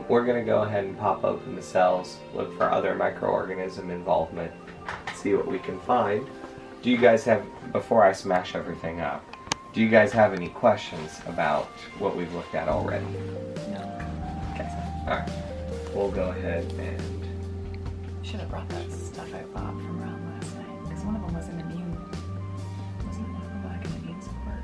we're going to go ahead and pop open the cells, look for other microorganism involvement, see what we can find. Do you guys have, before I smash everything up, do you guys have any questions about what we've looked at already? No. Okay. Alright. We'll go ahead and... Should have brought that stuff I bought from around last night, because one of them was an immune. Wasn't it like an immune support?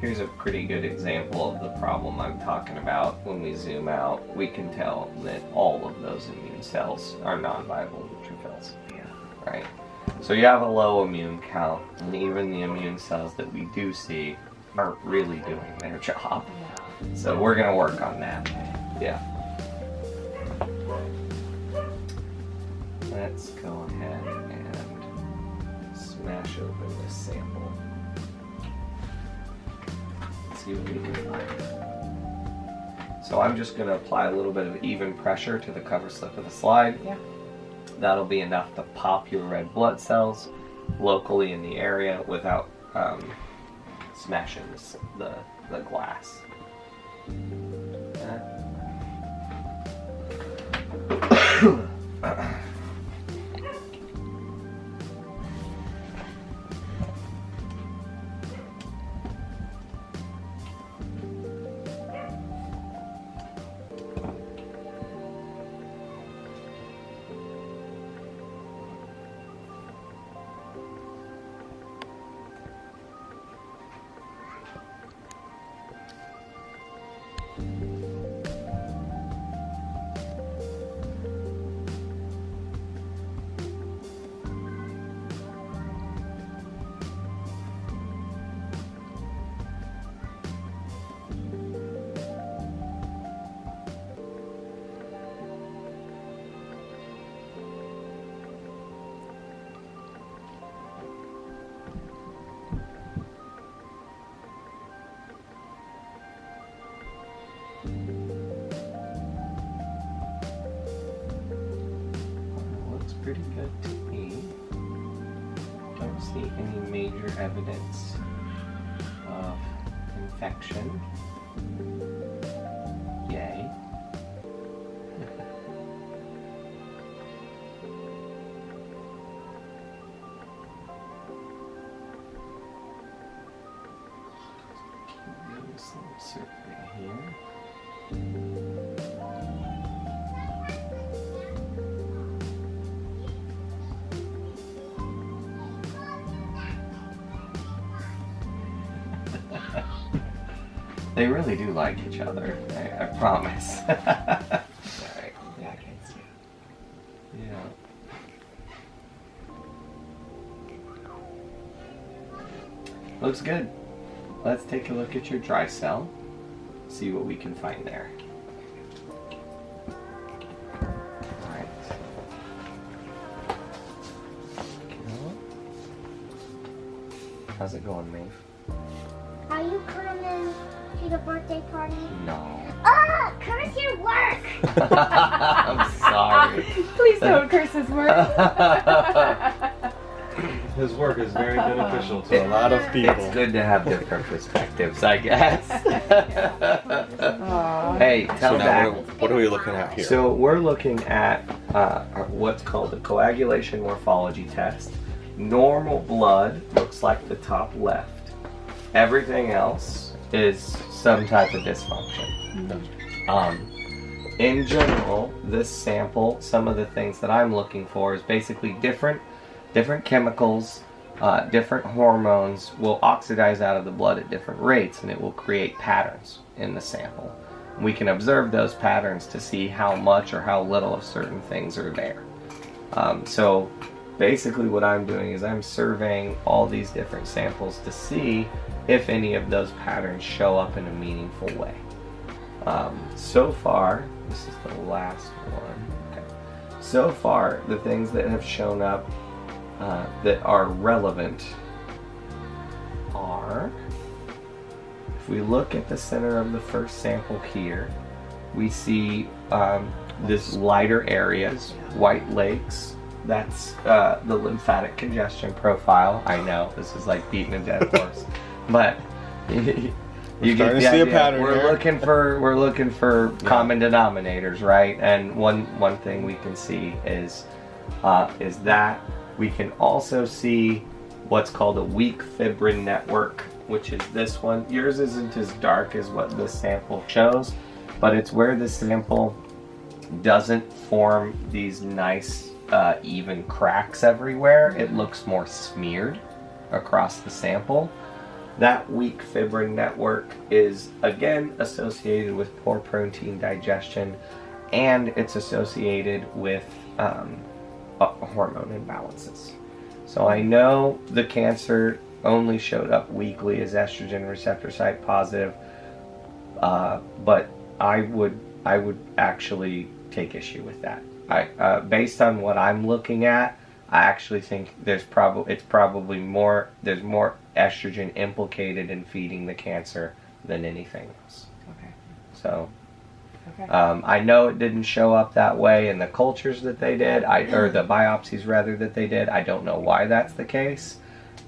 Here's a pretty good example of the problem I'm talking about. When we zoom out, we can tell that all of those immune cells are non-viable neutrophils. Yeah. Right? So you have a low immune count, and even the immune cells that we do see aren't really doing their job. Yeah. So we're going to work on that. Yeah. Let's go ahead and smash open this sample. See what we can find. So I'm just going to apply a little bit of even pressure to the cover slip of the slide. Yeah. That'll be enough to pop your red blood cells locally in the area without smashing the glass. Looks pretty good to me. Don't see any major evidence of infection. Yay. Keep some survey here. They really do like each other, I promise. Alright. Yeah, I can see it. Yeah. Looks good. Let's take a look at your dry cell, see what we can find there. Alright. How's it going, Maeve? Are you coming to the birthday party? No. Oh, curse your work! I'm sorry. Please don't curse his work. His work is very beneficial to a lot of people. It's good to have different perspectives, I guess. Aw. Hey, tell So that. now what are we looking at here? So we're looking at what's called a coagulation morphology test. Normal blood looks like the top left. Everything else is some type of dysfunction. In general, this sample, some of the things that I'm looking for is basically different chemicals, different hormones will oxidize out of the blood at different rates, and it will create patterns in the sample. We can observe those patterns to see how much or how little of certain things are there. So basically what I'm doing is I'm surveying all these different samples to see if any of those patterns show up in a meaningful way. So far, this is the last one. Okay. So far, the things that have shown up that are relevant are, if we look at the center of the first sample here, we see this lighter areas, white lakes. That's the lymphatic congestion profile. I know, this is like beating a dead horse. But You get starting the to see a idea. pattern We're here. looking for common denominators, right? And one thing we can see is that we can also see what's called a weak fibrin network, which is this one. Yours isn't as dark as what this sample shows, but it's where the sample doesn't form these nice even cracks everywhere. It looks more smeared across the sample. That weak fibrin network is again associated with poor protein digestion, and it's associated with hormone imbalances. So I know the cancer only showed up weakly as estrogen receptor site positive, but I would actually take issue with that. Based on what I'm looking at, I actually think there's more estrogen implicated in feeding the cancer than anything else. Okay. So Okay. I know it didn't show up that way in the cultures that they did, or the biopsies rather that they did. I don't know why that's the case,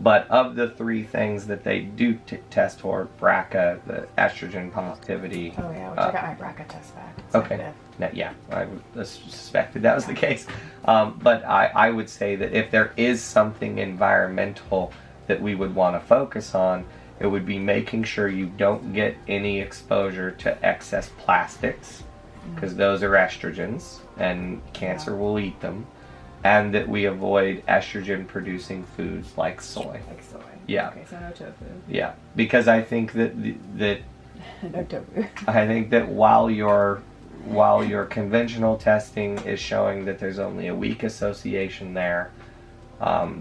but of the three things that they do test for, BRCA, the estrogen positivity. Oh yeah, which I got my BRCA test back. It's Okay. negative. Yeah, I suspected that was the case. But I would say that if there is something environmental that we would want to focus on, it would be making sure you don't get any exposure to excess plastics, because those are estrogens and cancer will eat them, and that we avoid estrogen producing foods like soy. Like soy. Yeah. Okay, so no tofu. Yeah, because I think that No tofu. I think that while your conventional testing is showing that there's only a weak association there,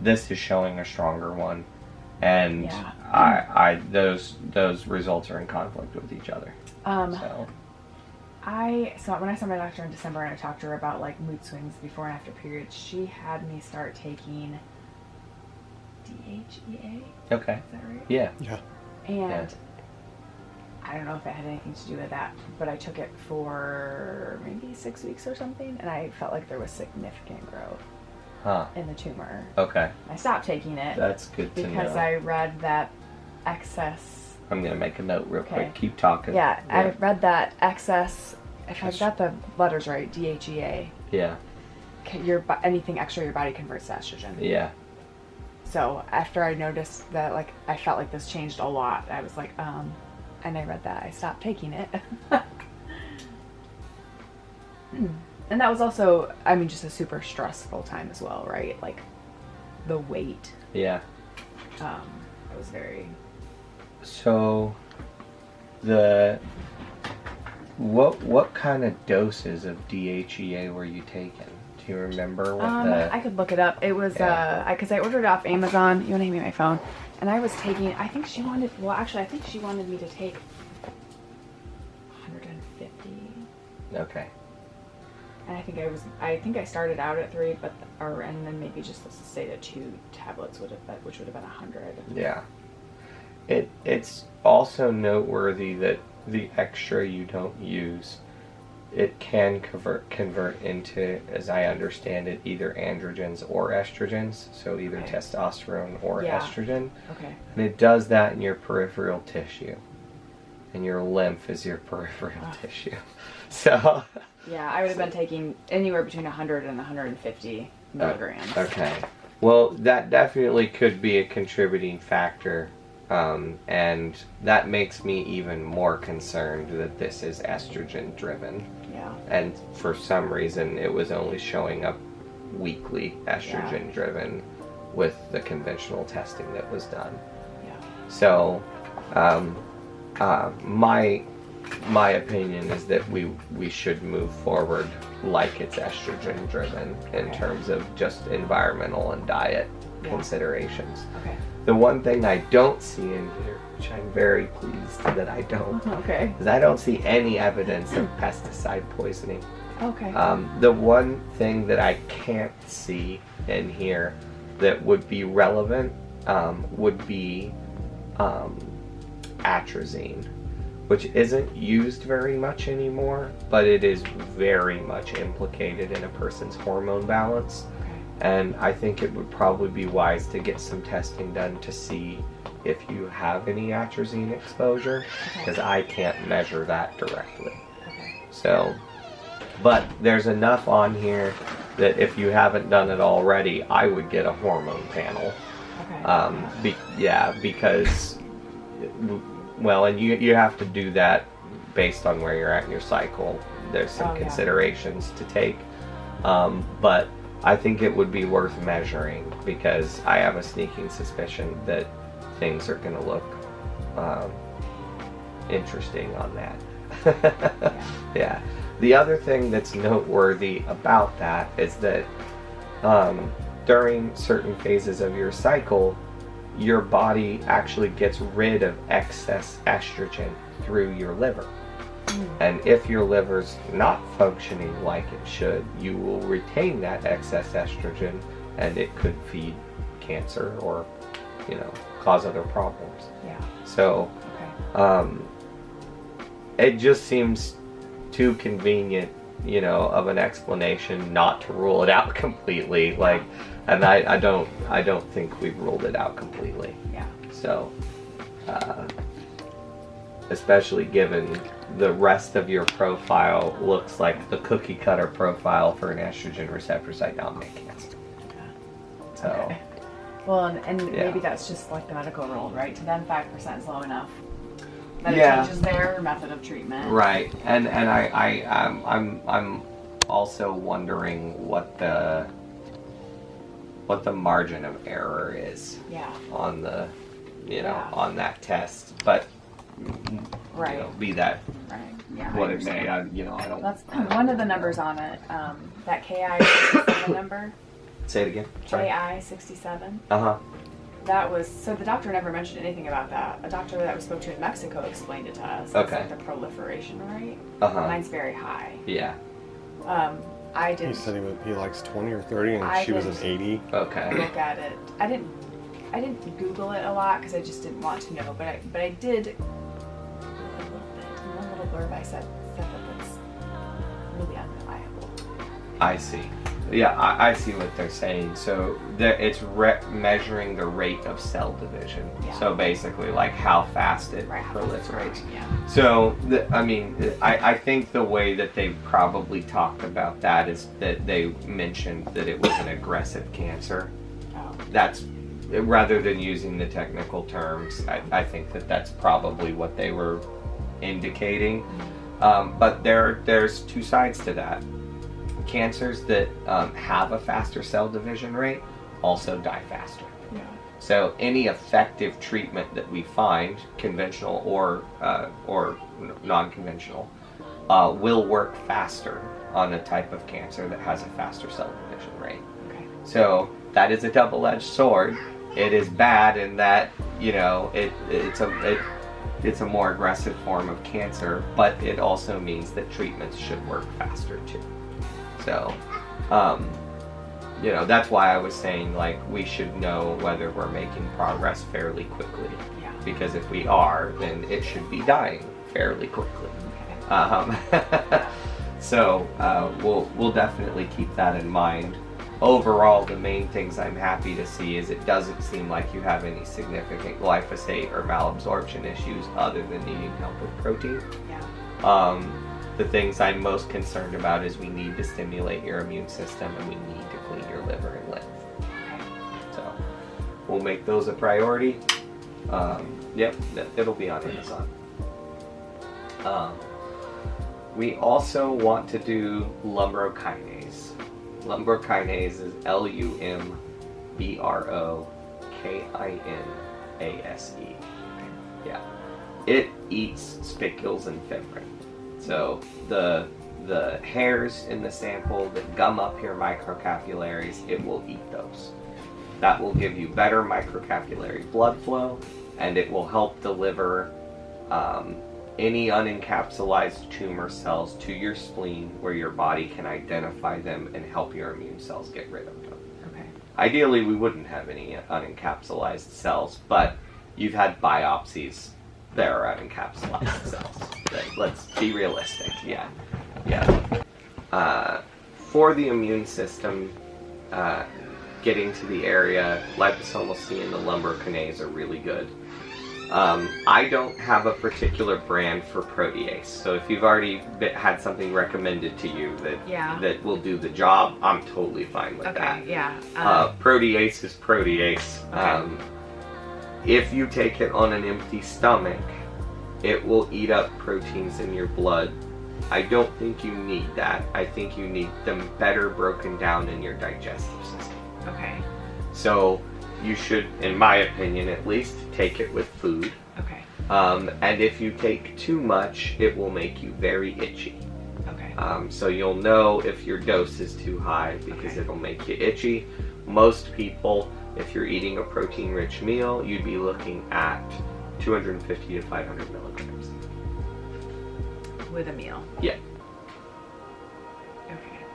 this is showing a stronger one, and Yeah. those results are in conflict with each other. So When I saw my doctor in December and I talked to her about like mood swings before and after periods, she had me start taking DHEA. okay, Is that right? yeah, And I don't know if it had anything to do with that, but I took it for maybe 6 weeks or something, and I felt like there was significant growth in the tumor. Okay, I stopped taking it that's good to because know. I read that excess. I'm gonna make a note real Okay. quick. Keep talking. Yeah, I read that excess. If I That's- got the letters right, DHEA. Yeah, Anything extra your body converts to estrogen. yeah. So after I noticed that, like, I felt like this changed a lot, I was like, and I read that, I stopped taking it. And that was also, I mean, just a super stressful time as well, right? Like, the weight. Yeah. It was very. So, what kind of doses of DHEA were you taking? Do you remember what I could look it up. It was, because I ordered it off Amazon. You want to hand me my phone? And I was taking, I think she wanted me to take 150. Okay. And I think I started out at 3, and then maybe just let's say the 2 tablets which would have been 100. Yeah. It's also noteworthy that the extra you don't use, it can convert into, as I understand it, either androgens or estrogens, so either Okay. testosterone or Yeah. estrogen. Okay. And it does that in your peripheral tissue. And your lymph is your peripheral tissue. So Yeah, I would have been taking anywhere between 100 and 150 milligrams. okay. Well, that definitely could be a contributing factor. And that makes me even more concerned that this is estrogen driven. Yeah. And for some reason, it was only showing up weekly estrogen driven with the conventional testing that was done. Yeah. So, my opinion is that we should move forward like it's estrogen driven in terms of just environmental and diet considerations. Okay. The one thing I don't see in here, which I'm very pleased that I don't, Okay. is I don't see any evidence of pesticide poisoning. Okay. The one thing that I can't see in here that would be relevant would be atrazine, which isn't used very much anymore, but it is very much implicated in a person's hormone balance. Okay. And I think it would probably be wise to get some testing done to see if you have any atrazine exposure, because I can't measure that directly. Okay. So, but there's enough on here that if you haven't done it already, I would get a hormone panel. Okay. Because, well, and you have to do that based on where you're at in your cycle. There's some considerations to take, but I think it would be worth measuring, because I have a sneaking suspicion that things are going to look interesting on that. Yeah. The other thing that's noteworthy about that is that during certain phases of your cycle, your body actually gets rid of excess estrogen through your liver. And if your liver's not functioning like it should, you will retain that excess estrogen, and it could feed cancer or, cause other problems. Yeah. So, it just seems too convenient, of an explanation not to rule it out completely. And I don't think we've ruled it out completely. Yeah. So, especially given the rest of your profile looks like the cookie cutter profile for an estrogen receptor site dominant cancer. Yeah. So, okay. Well, and maybe that's just like the medical rule, right? To them, 5% is low enough that it changes their method of treatment. Right, and I'm also wondering what the margin of error is. Yeah. On the, on that test, but. Be that what it may. I don't. That's one of the numbers on it. That KI-67 number. Say it again. Sorry. KI-67. That was, so the doctor never mentioned anything about that. A doctor that we spoke to in Mexico explained it to us. Okay. It's like the proliferation rate. Mine's very high. Yeah. I didn't. He said he likes 20 or 30, and she was an 80. Okay. Look at it. I didn't Google it a lot because I just didn't want to know. But I did. One little blurb I said that it's really unreliable. I see. Yeah, I see what they're saying. So it's measuring the rate of cell division. Yeah. So basically, like how fast it proliferates. Yeah. So I think the way that they probably talked about that is that they mentioned that it was an aggressive cancer. Oh. That's rather than using the technical terms. I think that's probably what they were indicating. But there's two sides to that. Cancers that have a faster cell division rate also die faster. Yeah. So any effective treatment that we find, conventional or non-conventional, will work faster on a type of cancer that has a faster cell division rate. Okay. So that is a double-edged sword. It is bad in that it's a more aggressive form of cancer, but it also means that treatments should work faster too. So, that's why I was saying, we should know whether we're making progress fairly quickly. Yeah. Because if we are, then it should be dying fairly quickly. Okay. So, we'll definitely keep that in mind. Overall, the main things I'm happy to see is it doesn't seem like you have any significant glyphosate or malabsorption issues other than needing help with protein. Yeah. The things I'm most concerned about is we need to stimulate your immune system and we need to clean your liver and lymph. Okay. So we'll make those a priority. It'll be on Amazon. We also want to do lumbrokinase. Lumbrokinase is LUMBROKINASE. Yeah. It eats spicules and fibrin. So the hairs in the sample that gum up your microcapillaries, it will eat those. That will give you better microcapillary blood flow, and it will help deliver any unencapsulated tumor cells to your spleen where your body can identify them and help your immune cells get rid of them. Okay. Ideally, we wouldn't have any unencapsulated cells, but you've had biopsies that are unencapsulated cells. Let's be realistic. Yeah. For the immune system, getting to the area, liposomal C and the lumbrokinase are really good. I don't have a particular brand for protease, so if you've already had something recommended to you that will do the job, I'm totally fine with that. Okay, yeah. Protease is protease. Okay. If you take it on an empty stomach, it will eat up proteins in your blood. I don't think you need that. I think you need them better broken down in your digestive system. Okay. So you should, in my opinion at least, take it with food. Okay. And if you take too much, it will make you very itchy. Okay. So you'll know if your dose is too high because Okay. it'll make you itchy. Most people, if you're eating a protein-rich meal, you'd be looking at 250 to 500 milligrams. With a meal. Yeah. Okay.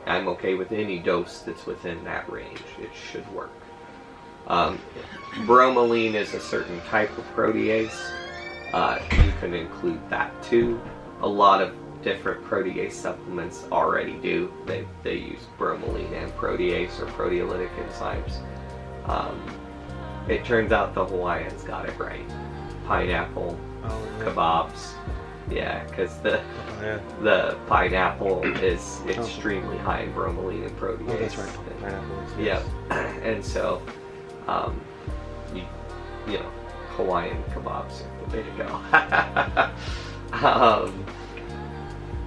I'm okay with any dose that's within that range. It should work. Bromelain is a certain type of protease. You can include that too. A lot of different protease supplements already do. They use bromelain and protease or proteolytic enzymes. It turns out the Hawaiians got it right. Pineapple, kebabs. Yeah, because the pineapple is extremely high in bromelain and protease. Oh, that's right. Pineapple is, Yep. And so, you know, Hawaiian kebabs are the way to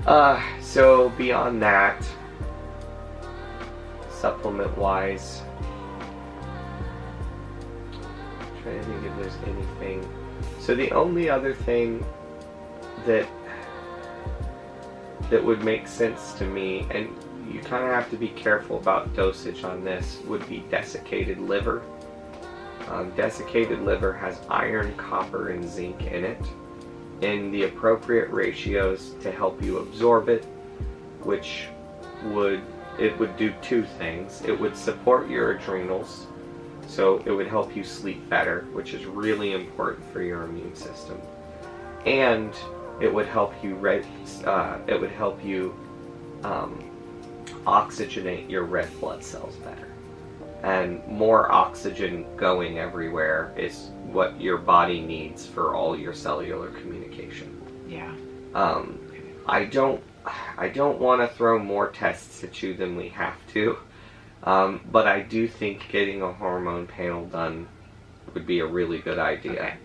go. So beyond that, supplement-wise, I'm trying to think if there's anything. So the only other thing that would make sense to me, and you kind of have to be careful about dosage on this, would be desiccated liver. Desiccated liver has iron, copper, and zinc in it in the appropriate ratios to help you absorb it, which would do two things. It would support your adrenals, so it would help you sleep better, which is really important for your immune system, and it would help you oxygenate your red blood cells better. And more oxygen going everywhere is what your body needs for all your cellular communication. Yeah. I don't want to throw more tests at you than we have to, but I do think getting a hormone panel done would be a really good idea,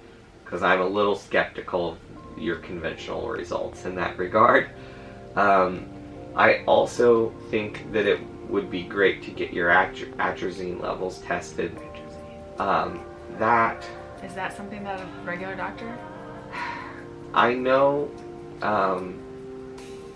because I'm a little skeptical of your conventional results in that regard. I also think that it would be great to get your atrazine levels tested. That Is that something that a regular doctor? I know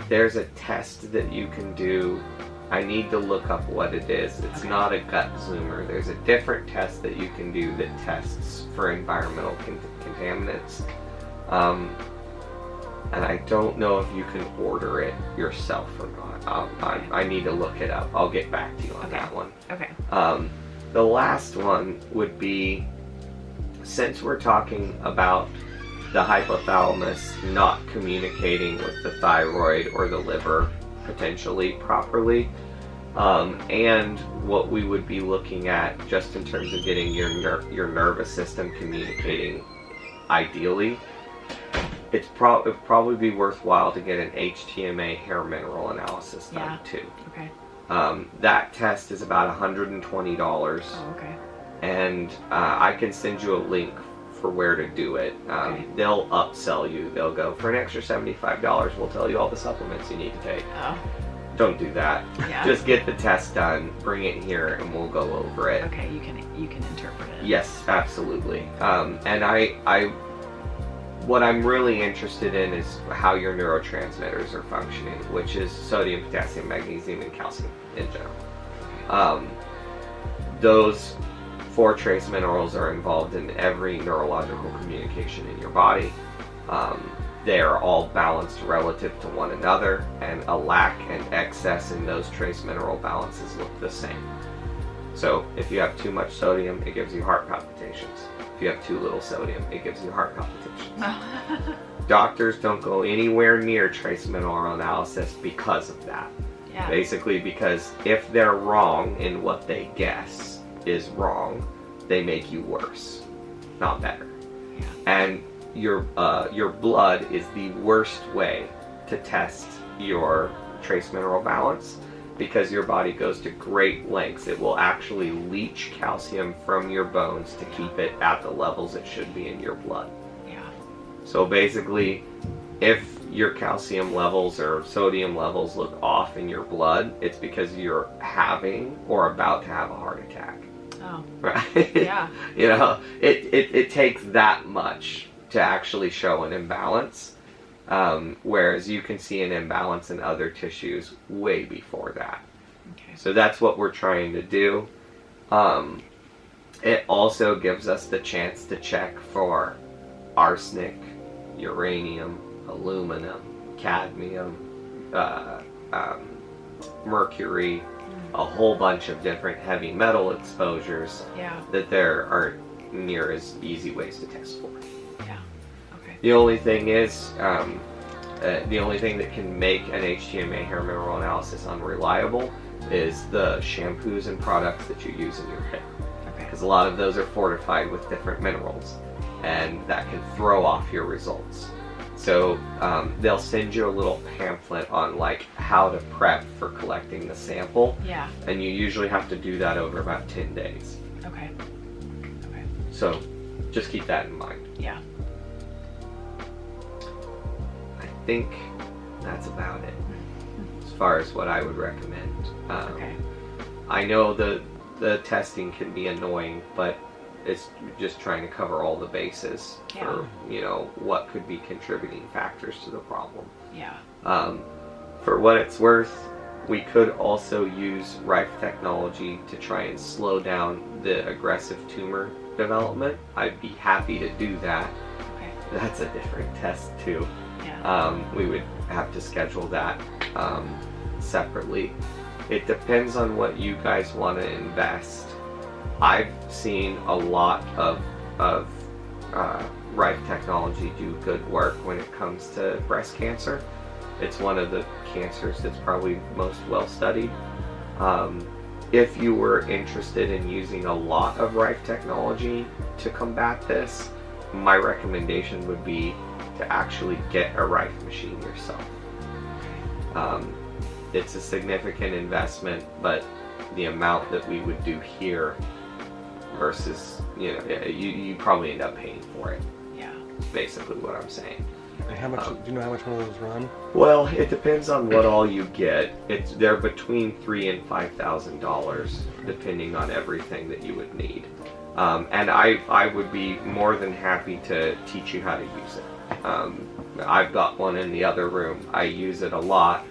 there's a test that you can do. I need to look up what it is. It's not a gut zoomer. There's a different test that you can do that tests for environmental contaminants. And I don't know if you can order it yourself or not. I need to look it up. I'll get back to you on that one. Okay. The last one would be, since we're talking about the hypothalamus not communicating with the thyroid or the liver potentially properly, and what we would be looking at just in terms of getting your nervous system communicating ideally, it'd probably be worthwhile to get an HTMA hair mineral analysis done too. Okay. That test is about $120. Oh, okay. And I can send you a link for where to do it. They'll upsell you. They'll go, for an extra $75, we'll tell you all the supplements you need to take. Oh. Don't do that. Yeah. Just get the test done, bring it here, and we'll go over it. Okay, you can interpret it. Yes, absolutely. And what I'm really interested in is how your neurotransmitters are functioning, which is sodium, potassium, magnesium, and calcium in general. Those 4 trace minerals are involved in every neurological communication in your body. They are all balanced relative to one another, and a lack and excess in those trace mineral balances look the same. So if you have too much sodium, it gives you heart palpitations. If you have too little sodium, it gives you heart palpitations. Doctors don't go anywhere near trace mineral analysis because of that. Yeah. Basically because if they're wrong in what they guess is wrong, they make you worse, not better. And your blood is the worst way to test your trace mineral balance, because your body goes to great lengths. It will actually leach calcium from your bones to keep it at the levels it should be in your blood. Yeah. So basically, if your calcium levels or sodium levels look off in your blood, it's because you're having or about to have a heart attack. Oh. Right? Yeah. You know, it takes that much to actually show an imbalance. Whereas you can see an imbalance in other tissues way before that. Okay. So that's what we're trying to do. It also gives us the chance to check for arsenic, uranium, aluminum, cadmium, mercury, a whole bunch of different heavy metal exposures that there aren't near as easy ways to test for. Yeah. Okay. The only thing is, the only thing that can make an HTMA hair mineral analysis unreliable is the shampoos and products that you use in your hair. Okay. Because a lot of those are fortified with different minerals, and that can throw off your results. So they'll send you a little pamphlet on like how to prep for collecting the sample. Yeah. And you usually have to do that over about 10 days. Okay. Okay. So just keep that in mind. Yeah. I think that's about it as far as what I would recommend. Okay. I know the testing can be annoying, but it's just trying to cover all the bases for, you know, what could be contributing factors to the problem. Yeah. For what it's worth, we could also use Rife technology to try and slow down the aggressive tumor development. I'd be happy to do that. Okay. That's a different test too. Yeah. We would have to schedule that separately. It depends on what you guys want to invest. I've seen a lot of Rife technology do good work when it comes to breast cancer. It's one of the cancers that's probably most well studied. If you were interested in using a lot of Rife technology to combat this, my recommendation would be to actually get a Rife machine yourself. It's a significant investment, but the amount that we would do here versus, you know, you probably end up paying for it. Yeah. Is basically what I'm saying. And how much? Do you know how much one of those run? Well, it depends on what all you get. They're between $3,000 and $5,000, depending on everything that you would need. And I would be more than happy to teach you how to use it. I've got one in the other room. I use it a lot.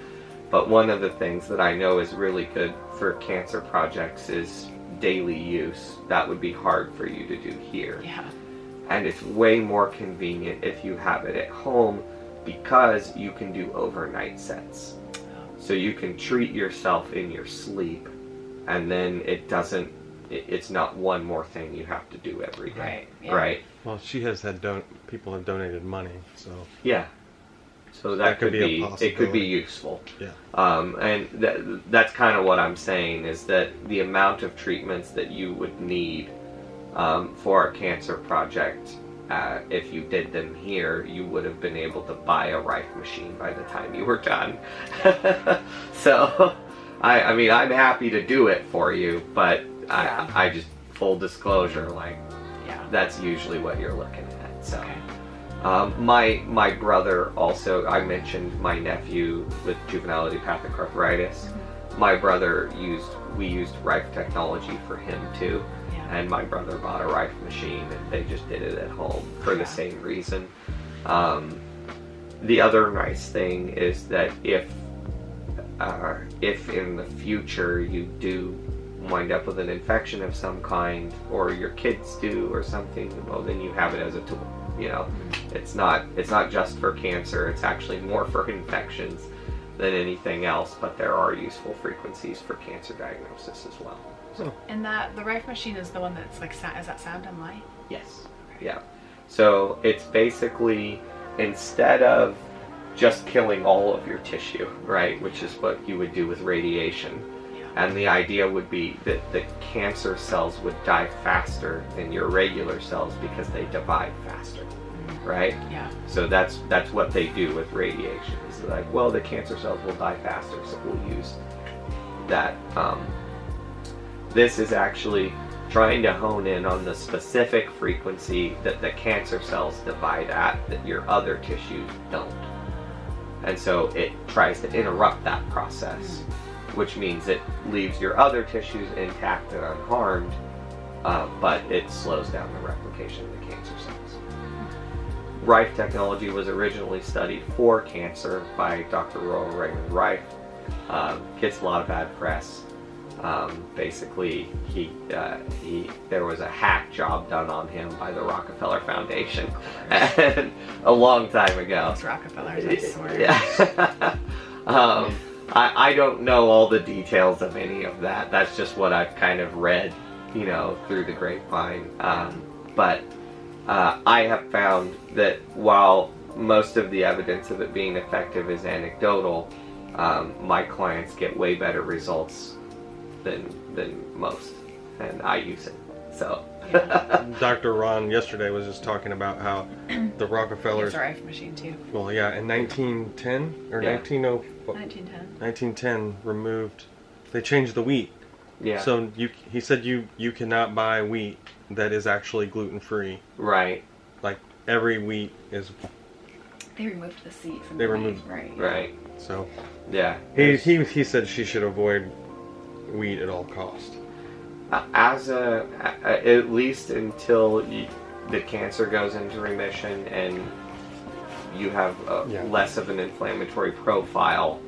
But one of the things that I know is really good for cancer projects is daily use. That would be hard for you to do here. Yeah. And it's way more convenient if you have it at home, because you can do overnight sets. So you can treat yourself in your sleep, and then it's not one more thing you have to do every day. Right. Yeah. Right? Well, she has had people have donated money, so Yeah. So that could be a it could be possibility. useful. Yeah. And that's kind of what I'm saying, is that the amount of treatments that you would need for a cancer project, if you did them here, you would have been able to buy a Rife machine by the time you were done. So, I mean, I'm happy to do it for you, but I just, full disclosure, like, that's usually what you're looking at. So. Okay. My brother also, I mentioned my nephew with juvenile idiopathic arthritis. My brother we used Rife technology for him too. Yeah. And my brother bought a Rife machine, and they just did it at home for the same reason. The other nice thing is that if in the future you do wind up with an infection of some kind, or your kids do or something, well, then you have it as a tool. You know, it's not just for cancer. It's actually more for infections than anything else. But there are useful frequencies for cancer diagnosis as well. So. And the Rife machine is the one that's like, is that sound and light? Yes. Yeah. So it's basically, instead of just killing all of your tissue, right, which is what you would do with radiation. And the idea would be that the cancer cells would die faster than your regular cells because they divide faster. right? Yeah. So that's what they do with radiation. Is like, well, the cancer cells will die faster, so we'll use that. This is actually trying to hone in on the specific frequency that the cancer cells divide at that your other tissues don't. And so it tries to interrupt that process, which means it leaves your other tissues intact and unharmed, but it slows down the replication of the cancer cells. Rife technology was originally studied for cancer by Dr. Royal Raymond Rife. Gets a lot of bad press. Basically, there was a hack job done on him by the Rockefeller Foundation and a long time ago. Those Rockefellers, I swear. Yeah. I don't know all the details of any of that. That's just what I've kind of read, through the grapevine. But I have found that while most of the evidence of it being effective is anecdotal, my clients get way better results than most, and I use it. So Dr. Ron yesterday was just talking about how the Rockefellers. It's a Rife machine too. Well, yeah, in 1910 or 1910 removed. They changed the wheat. Yeah. So he said you cannot buy wheat that is actually gluten free. Right. Like every wheat is. They removed the seed from They the removed. wheat, right? Right. So. Yeah. He said she should avoid wheat at all cost. At least until the cancer goes into remission and you have less of an inflammatory profile.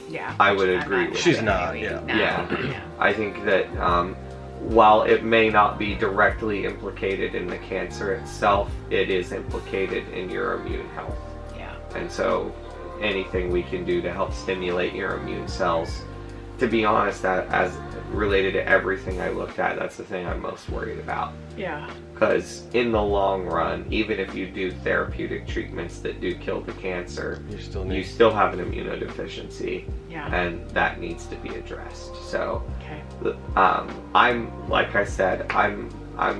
Yeah. I would agree with She's that. not. Yeah. Yeah. I think that while it may not be directly implicated in the cancer itself, it is implicated in your immune health. Yeah. And so anything we can do to help stimulate your immune cells, to be honest, that as related to everything I looked at, that's the thing I'm most worried about. Yeah. Because in the long run, even if you do therapeutic treatments that do kill the cancer, you still have an immunodeficiency. Yeah. And that needs to be addressed. So, okay. I'm, like I said, I'm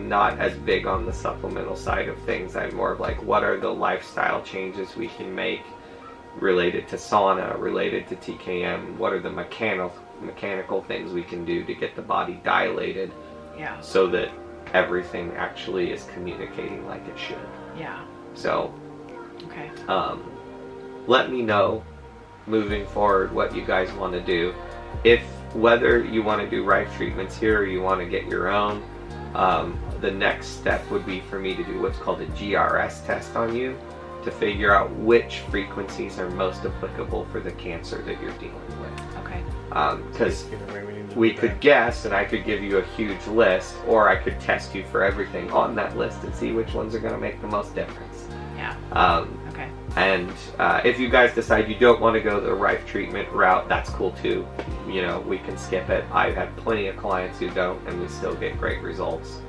not as big on the supplemental side of things. I'm more of like, what are the lifestyle changes we can make related to sauna, related to TKM? What are the mechanical things we can do to get the body dilated, so that everything actually is communicating like it should? Yeah. So, okay. Let me know moving forward what you guys want to do. If whether you want to do Rife treatments here or you want to get your own, the next step would be for me to do what's called a GRS test on you to figure out which frequencies are most applicable for the cancer that you're dealing with. Okay. Because we could guess, and I could give you a huge list, or I could test you for everything on that list and see which ones are going to make the most difference. Yeah. Okay. And if you guys decide you don't want to go the Rife treatment route, that's cool too. We can skip it. I've had plenty of clients who don't, and we still get great results.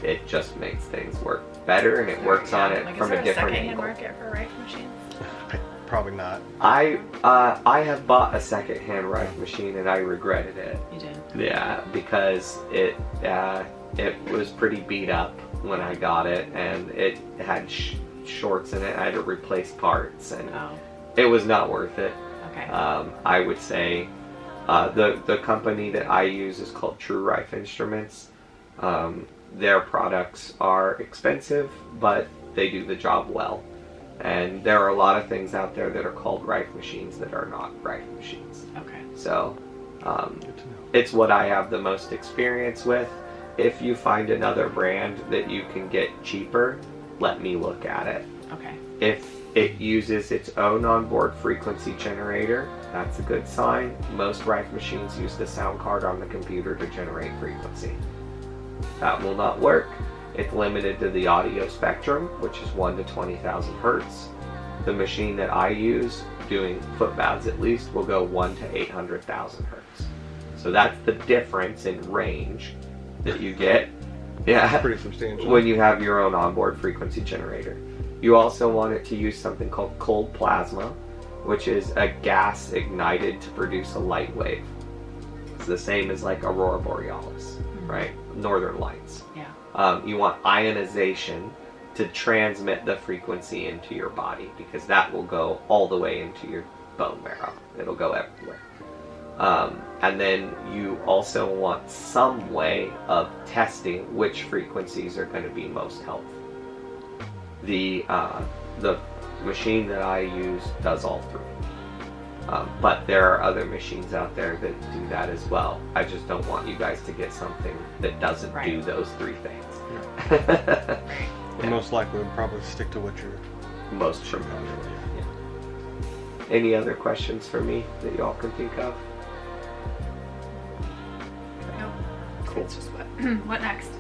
It just makes things work better, and it works on it from a different angle. Is there a secondhand market for Rife machines? Probably not. I have bought a secondhand Rife machine, and I regretted it. You did? Yeah, because it was pretty beat up when I got it, and it had shorts in it. I had to replace parts, and it was not worth it. Okay. I would say the company that I use is called True Rife Instruments. Their products are expensive, but they do the job well. And there are a lot of things out there that are called Rife machines that are not Rife machines. Okay. So it's what I have the most experience with. If you find another brand that you can get cheaper, let me look at it. Okay. If it uses its own onboard frequency generator, that's a good sign. Most Rife machines use the sound card on the computer to generate frequency. That will not work. It's limited to the audio spectrum, which is 1 to 20,000 hertz. The machine that I use, doing foot baths at least, will go 1 to 800,000 hertz. So that's the difference in range that you get. Yeah, pretty substantial. When you have your own onboard frequency generator. You also want it to use something called cold plasma, which is a gas ignited to produce a light wave. It's the same as like aurora borealis, right? Northern lights. Yeah. You want ionization to transmit the frequency into your body, because that will go all the way into your bone marrow. It'll go everywhere. And then you also want some way of testing which frequencies are going to be most helpful. The machine that I use does all three. But there are other machines out there that do that as well. I just don't want you guys to get something that doesn't do those three things. Yeah. Most likely would probably stick to what you're most familiar with. Yeah. Any other questions for me that y'all can think of? No. Cool. It's just what next?